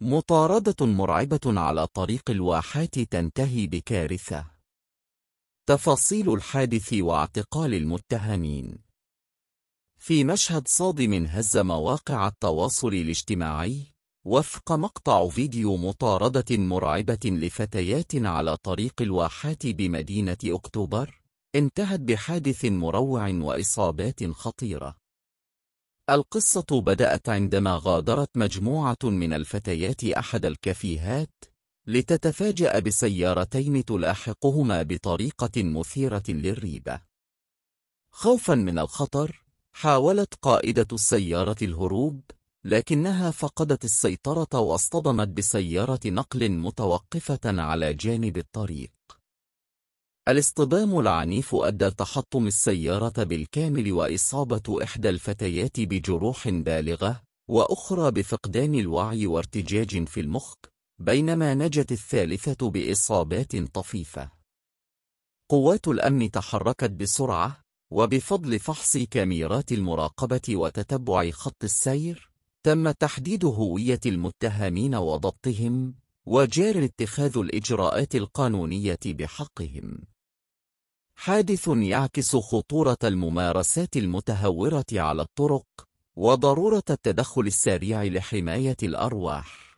مطاردة مرعبة على طريق الواحات تنتهي بكارثة. تفاصيل الحادث واعتقال المتهمين. في مشهد صادم هز مواقع التواصل الاجتماعي، وفق مقطع فيديو مطاردة مرعبة لفتيات على طريق الواحات بمدينة أكتوبر، انتهت بحادث مروع وإصابات خطيرة. القصة بدأت عندما غادرت مجموعة من الفتيات أحد الكافيهات لتتفاجأ بسيارتين تلاحقهما بطريقة مثيرة للريبة. خوفا من الخطر، حاولت قائدة السيارة الهروب، لكنها فقدت السيطرة واصطدمت بسيارة نقل متوقفة على جانب الطريق. الاصطدام العنيف أدى لتحطم السيارة بالكامل وإصابة إحدى الفتيات بجروح بالغة، وأخرى بفقدان الوعي وارتجاج في المخ، بينما نجت الثالثة بإصابات طفيفة. قوات الأمن تحركت بسرعة، وبفضل فحص كاميرات المراقبة وتتبع خط السير، تم تحديد هوية المتهمين وضبطهم، وجاري اتخاذ الإجراءات القانونية بحقهم. حادث يعكس خطورة الممارسات المتهورة على الطرق، وضرورة التدخل السريع لحماية الأرواح.